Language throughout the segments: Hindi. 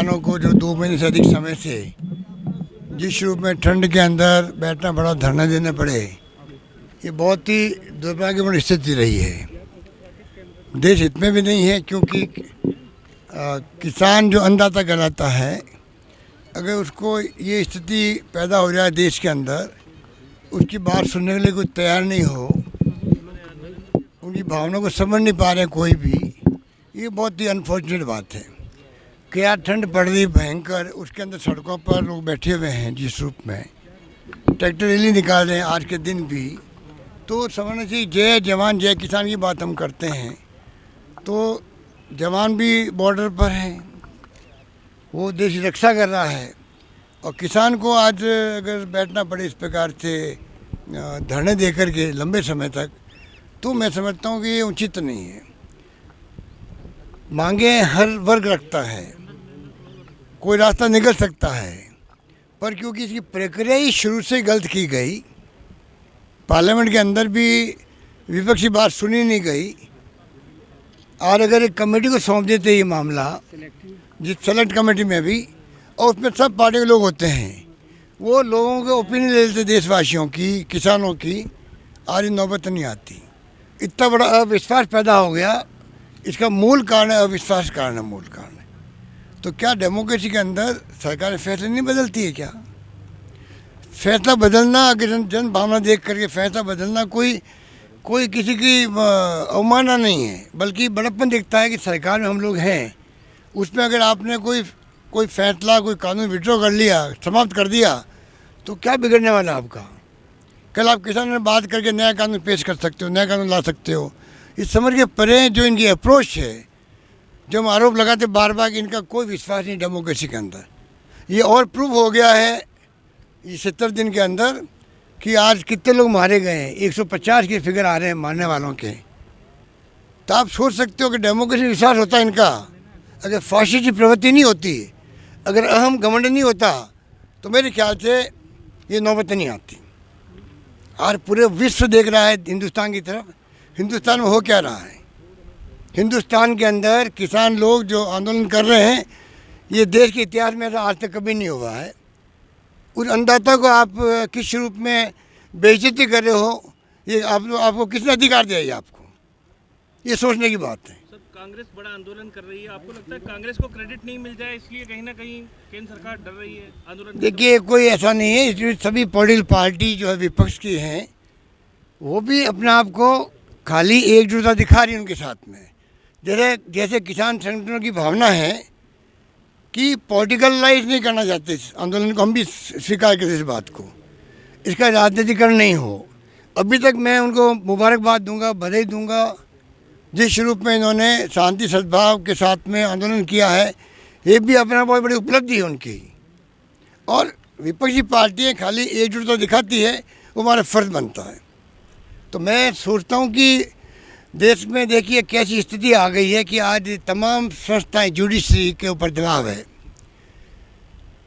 किसानों को जो 2 महीने से अधिक समय से जिस रूप में ठंड के अंदर बैठना पड़ा, धरना देने पड़े, ये बहुत ही दुर्भाग्यपूर्ण स्थिति रही है। देश हित में भी नहीं है, क्योंकि किसान जो अन्नदाता कहलाता है, अगर उसको ये स्थिति पैदा हो जाए देश के अंदर, उसकी बात सुनने के लिए कोई तैयार नहीं हो, उनकी भावनाओं को समझ नहीं पा रहे कोई भी, ये बहुत ही अनफॉर्चुनेट बात है। क्या ठंड पड़ रही भयंकर, उसके अंदर सड़कों पर लोग बैठे हुए हैं, जिस रूप में ट्रैक्टर रैली निकाल रहे हैं आज के दिन भी, तो समझना चाहिए जय जवान जय किसान की बात हम करते हैं, तो जवान भी बॉर्डर पर है, वो देश की रक्षा कर रहा है, और किसान को आज अगर बैठना पड़े इस प्रकार से धरने दे कर के लंबे समय तक, तो मैं समझता हूँ कि ये उचित नहीं है। मांगे हर वर्ग रखता है, कोई रास्ता निकल सकता है, पर क्योंकि इसकी प्रक्रिया ही शुरू से गलत की गई, पार्लियामेंट के अंदर भी विपक्षी बात सुनी नहीं गई, और अगर एक कमेटी को सौंप देते ये मामला, जिस सेलेक्ट कमेटी में भी, और उसमें सब पार्टी के लोग होते हैं, वो लोगों के ओपिनियन ले लेते देशवासियों की, किसानों की, और ये नौबत नहीं आती। इतना बड़ा अविश्वास पैदा हो गया, इसका मूल कारण है अविश्वास कारण है, मूल कारण है। तो क्या डेमोक्रेसी के अंदर सरकार फैसले नहीं बदलती है क्या? फैसला बदलना, अगर जन भावना देख करके फैसला बदलना कोई किसी की अवमानना नहीं है, बल्कि बड़प्पन दिखता है कि सरकार में हम लोग हैं, उसमें अगर आपने कोई फैसला, कोई कानून विड्रॉ कर लिया, समाप्त कर दिया, तो क्या बिगड़ने वाला आपका? कल आप किसानों ने बात करके नया कानून पेश कर सकते हो, नया कानून ला सकते हो। इस समझ के परे जो इनकी अप्रोच है, जो हम आरोप लगाते बार बार कि इनका कोई विश्वास नहीं डेमोक्रेसी के अंदर, ये और प्रूव हो गया है ये 70 दिन के अंदर कि आज कितने लोग मारे गए हैं, 150 के फिगर आ रहे हैं मारने वालों के। तो आप सोच सकते हो कि डेमोक्रेसी विश्वास होता है इनका, अगर फाशिस्ट की प्रवृत्ति नहीं होती, अगर अहम घमंड नहीं होता, तो मेरे ख्याल से ये नौबत नहीं आती। और पूरे विश्व देख रहा है हिंदुस्तान की तरफ। हिंदुस्तान में हो क्या रहा है? हिंदुस्तान के अंदर किसान लोग जो आंदोलन कर रहे हैं, ये देश के इतिहास में आज तक कभी नहीं हुआ है। उस अन्नदाता को आप किस रूप में बेइज्जती कर रहे हो, ये आपको किसने अधिकार दिया? ये आपको ये सोचने की बात है। सर, कांग्रेस बड़ा आंदोलन कर रही है, आपको लगता है कांग्रेस को क्रेडिट नहीं मिल जाए, इसलिए कहीं ना कहीं केंद्र सरकार डर रही है आंदोलन? देखिए, कोई ऐसा नहीं है, इसमें सभी पॉलिटिकल पार्टी जो है विपक्ष की हैं, वो भी अपने आप को खाली एकजुटता दिखा रही है उनके साथ में। जैसे किसान संगठनों की भावना है कि पॉलिटिकलाइज नहीं करना चाहते इस आंदोलन को, हम भी स्वीकार करते इस बात को, इसका राजनीतिकरण नहीं हो। अभी तक मैं उनको मुबारकबाद दूंगा, बधाई दूंगा, जिस रूप में इन्होंने शांति सद्भाव के साथ में आंदोलन किया है, ये भी अपना बहुत बड़ी उपलब्धि है उनकी। और विपक्षी पार्टियाँ खाली एकजुटता दिखाती है, वो हमारा फ़र्ज बनता है। तो मैं सोचता हूँ कि देश में देखिए कैसी स्थिति आ गई है कि आज तमाम संस्थाएं, जुडिशरी के ऊपर दबाव है।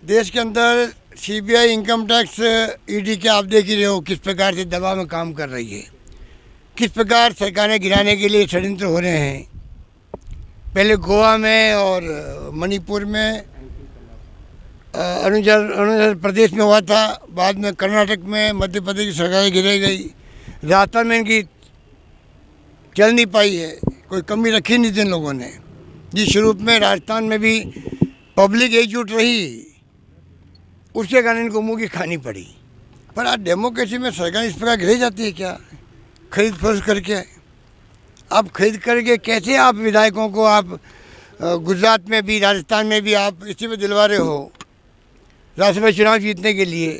देश के अंदर सीबीआई, इनकम टैक्स, ईडी के आप देख ही रहे हो किस प्रकार से दबाव में काम कर रही है, किस प्रकार सरकारें गिराने के लिए षड्यंत्र हो रहे हैं। पहले गोवा में और मणिपुर में, अरुणाचल प्रदेश में हुआ था, बाद में कर्नाटक में, मध्य प्रदेश की सरकारें गिराई गई, राजस्थान में इनकी चल नहीं पाई है, कोई कमी रखी नहीं थी इन लोगों ने। जिस रूप में राजस्थान में भी पब्लिक एकजुट रही, उसके कारण इनको मुँह की खानी पड़ी। पर आज डेमोक्रेसी में सरकार इस प्रकार गिराई जाती है क्या? खरीद फरोख्त करके आप खरीद करके कैसे आप विधायकों को आप गुजरात में भी, राजस्थान में भी आप इसी में दिलवा रहे हो राज्यसभा चुनाव जीतने के लिए?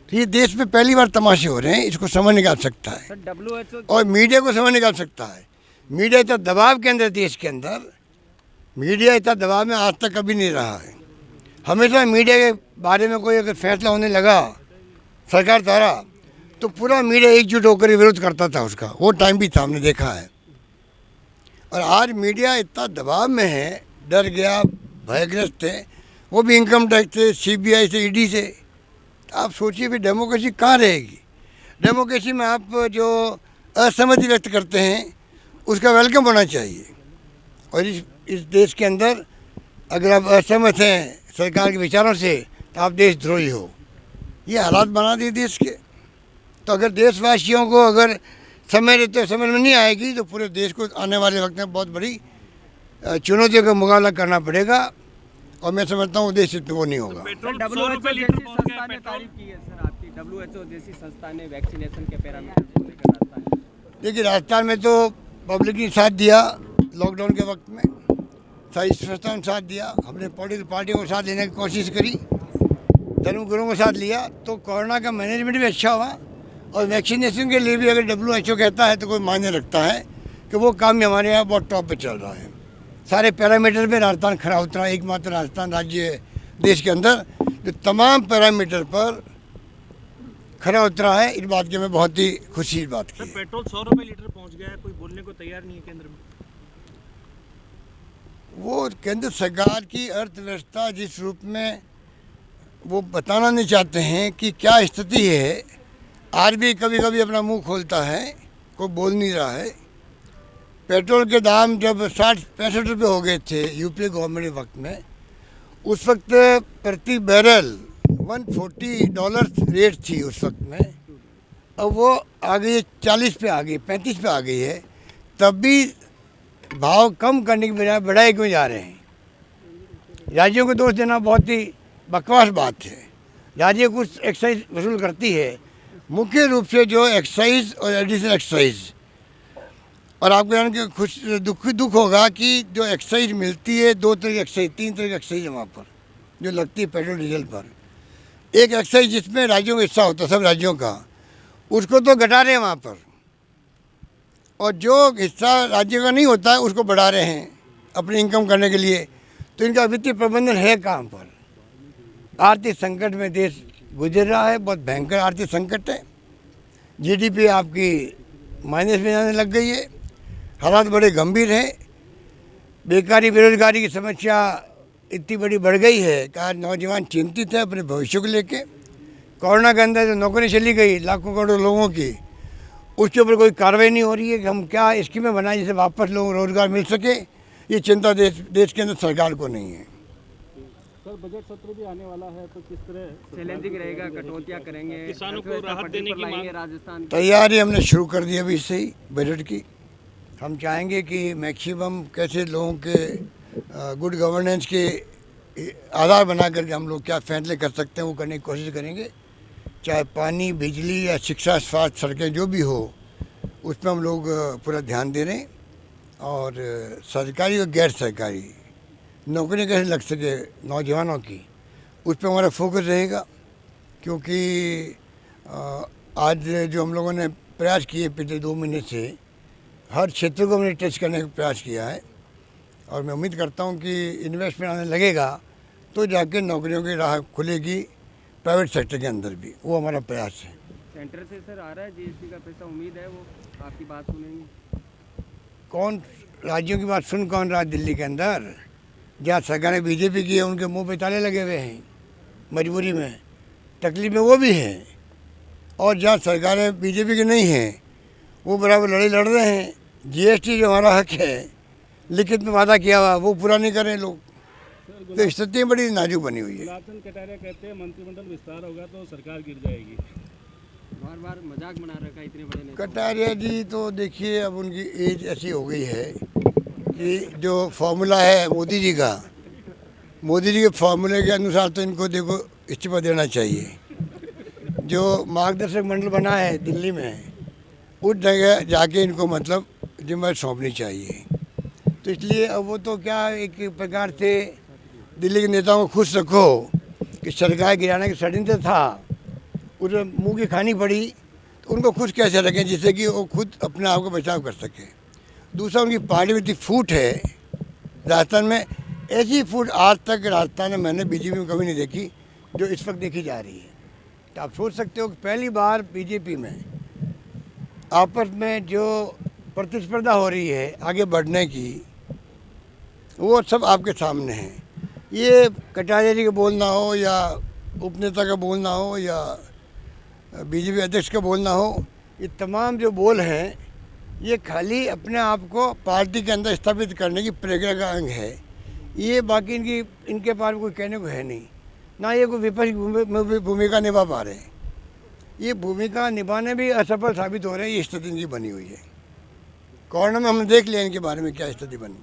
तो ये देश में पहली बार तमाशे हो रहे हैं, इसको समझ निकाल सकता है और मीडिया को समझ निकाल सकता है। मीडिया इतना दबाव के अंदर, देश के अंदर मीडिया इतना दबाव में आज तक कभी नहीं रहा है। हमेशा मीडिया के बारे में कोई अगर फैसला होने लगा सरकार द्वारा, तो पूरा मीडिया एकजुट होकर विरोध करता था उसका, वो टाइम भी था, हमने देखा है। और आज मीडिया इतना दबाव में है, डर गया, भयग्रस्त है, वो भी इनकम टैक्स से, सीबीआई से, ईडी से। आप सोचिए भी डेमोक्रेसी कहाँ रहेगी? डेमोक्रेसी में आप जो असहमति व्यक्त करते हैं, उसका वेलकम होना चाहिए। और इस देश के अंदर अगर आप असहमत हैं सरकार के विचारों से तो आप देशद्रोही हो। ये हालात बना दिए देश के। तो अगर देशवासियों को अगर समय रहते समझ में नहीं आएगी तो पूरे देश को आने वाले वक्त में बहुत बड़ी चुनौतियों का मुकाबला करना पड़ेगा। और मैं समझता हूँ देश में वो नहीं होगा। पेट्रोल सर, 100 रुपए WHO लीटर जैसी पहुंच गया संस्था ने पेट्रोल। तारीफ की है सर आपकी। WHO जैसी संस्था ने वैक्सीनेशन के पैरामीटर को लेकर रास्ता है। देखिए राजस्थान में तो पब्लिक ने साथ दिया लॉकडाउन के वक्त में, सारी संस्थाओं ने साथ दिया, हमने पॉलिटिकल पार्टियों को साथ लेने की कोशिश करी, धर्मगुरुओं को साथ लिया, तो कोरोना का मैनेजमेंट भी अच्छा हुआ। और वैक्सीनेशन के लिए भी अगर WHO कहता है तो कोई मायने रखता है कि वो काम भी हमारे यहाँ बहुत टॉप पे चल रहा है। सारे पैरामीटर में राजस्थान खरा उतरा, एकमात्र राजस्थान राज्य है देश के अंदर जो तमाम पैरामीटर पर खरा उतरा है। इस बात की मैं बहुत ही खुशी की बात की सर है। पेट्रोल 100 रुपए लीटर पहुंच गया है, कोई बोलने को तैयार नहीं है केंद्र में। वो केंद्र सरकार की अर्थव्यवस्था जिस रूप में वो बताना नहीं चाहते हैं कि क्या स्थिति है। आरबीआई कभी कभी अपना मुंह खोलता है, कोई बोल नहीं रहा है। पेट्रोल के दाम जब 60-65 रुपये हो गए थे यूपीए गवर्नमेंट के वक्त में, उस वक्त प्रति बैरल $140 रेट थी उस वक्त में। अब वो आ गई है 40 पे आ गई, 35 पे आ गई है। तब भी भाव कम करने की बजाय बढ़ाए क्यों जा रहे हैं। राज्यों को दोष देना बहुत ही बकवास बात है। राज्य कुछ एक्साइज वसूल करती है, मुख्य रूप से जो एक्साइज और एडिशनल एक्साइज। और आपको जान के दुख होगा कि जो एक्साइज मिलती है, 2 तरह की एक्साइज, 3 तरह की एक्साइज है वहाँ पर जो लगती है पेट्रोल डीजल पर। एक एक्साइज जिसमें राज्यों का हिस्सा होता है, सब राज्यों का, उसको तो घटा रहे हैं वहाँ पर। और जो हिस्सा राज्य का नहीं होता है उसको बढ़ा रहे हैं अपनी इनकम करने के लिए। तो इनका वित्तीय प्रबंधन है कहाँ पर। आर्थिक संकट में देश गुजर रहा है, बहुत भयंकर आर्थिक संकट है। जीडीपी आपकी माइनस में जाने लग गई है, हालात बड़े गंभीर हैं। बेकारी बेरोजगारी की समस्या इतनी बड़ी बढ़ गई है कि आज नौजवान चिंतित है अपने भविष्य को लेके। कोरोना के अंदर जो नौकरी चली गई लाखों करोड़ों लोगों की, उसके ऊपर कोई कार्रवाई नहीं हो रही है कि हम क्या स्कीमें बनाएं जिससे वापस लोगों को रोजगार मिल सके। ये चिंता देश के अंदर सरकार को नहीं है। सर बजट सत्र भी आने वाला है तो किस तरह चैलेंजिंग रहेगा, कटौतियां करेंगे, किसानों को अर्थव्यवस्था राहत देने पटरी पर की लाएंगे मांग। राजस्थान की। तैयारी हमने शुरू कर दी अभी से ही बजट की। हम चाहेंगे कि मैक्सिमम कैसे लोगों के गुड गवर्नेंस के आधार बना करके हम लोग क्या फैसले कर सकते हैं वो करने की कोशिश करेंगे। चाहे पानी, बिजली या शिक्षा, स्वास्थ्य, सड़कें जो भी हो, उसमें हम लोग पूरा ध्यान दे रहे हैं। और सरकारी और गैर सरकारी नौकरी कैसे लग सके नौजवानों की, उस पर हमारा फोकस रहेगा। क्योंकि आज जो हम लोगों ने प्रयास किए पिछले 2 महीने से, हर क्षेत्र को हमने टच करने का प्रयास किया है। और मैं उम्मीद करता हूं कि इन्वेस्टमेंट आने लगेगा तो जाके नौकरियों की राह खुलेगी प्राइवेट सेक्टर के अंदर भी। वो हमारा प्रयास है। सेंटर से सर आ रहा है जीएसटी का पैसा, उम्मीद है वो आपकी बात सुनेंगे। कौन राज्यों की बात सुन कौन रहा। दिल्ली के अंदर जहाँ सरकारें बीजेपी की है उनके मुंह पे ताले लगे हुए हैं, मजबूरी में, तकलीफ में वो भी हैं। और जहाँ सरकारें बीजेपी की नहीं हैं वो बराबर लड़ाई लड़ रहे हैं। जीएसटी जो हमारा हक है, लिखित में वादा किया हुआ, वो पूरा नहीं कर रहे लोग। तो स्थिति बड़ी नाजुक बनी हुई है। गुलाबचंद कटारिया कहते हैं मंत्रिमंडल विस्तार होगा तो सरकार गिर जाएगी। बार बार मजाक बना रखा है इतने बड़े नेता। कटारिया जी तो देखिए अब उनकी एज ऐसी हो गई है कि जो फॉर्मूला है मोदी जी का, मोदी जी के फॉर्मूले के अनुसार तो इनको देखो इस्तीफा देना चाहिए। जो मार्गदर्शक मंडल बना है दिल्ली में, उस जगह जाके इनको मतलब जिम्मेदारी सौंपनी चाहिए। तो इसलिए अब वो तो क्या एक प्रकार से दिल्ली के नेताओं को खुश रखो कि सरकार गिराने का षड्यंत्र था, उसे मुंह की खानी पड़ी, तो उनको खुश कैसे रखें जिससे कि वो खुद अपने आप को बचाव कर सके। दूसरा उनकी पार्टी में इतनी फूट है राजस्थान में, ऐसी फूट आज तक राजस्थान में मैंने बीजेपी में कभी नहीं देखी जो इस वक्त देखी जा रही है। तो आप सोच सकते हो कि पहली बार बीजेपी में आपस में जो प्रतिस्पर्धा हो रही है आगे बढ़ने की, वो सब आपके सामने है। ये कटारिया जी का बोलना हो या उपनेता का बोलना हो या बीजेपी अध्यक्ष का बोलना हो, ये तमाम जो बोल हैं ये खाली अपने आप को पार्टी के अंदर स्थापित करने की प्रक्रिया का अंग है। ये बाकी इनके पास कोई कहने को है नहीं, ना ये कोई विपक्ष की भूमिका निभा पा रहे हैं। ये भूमिका निभाने भी असफल साबित हो रहे हैं। ये स्थिति इनकी बनी हुई है। कोरोना में हमने देख लिया इनके बारे में क्या स्थिति बनी।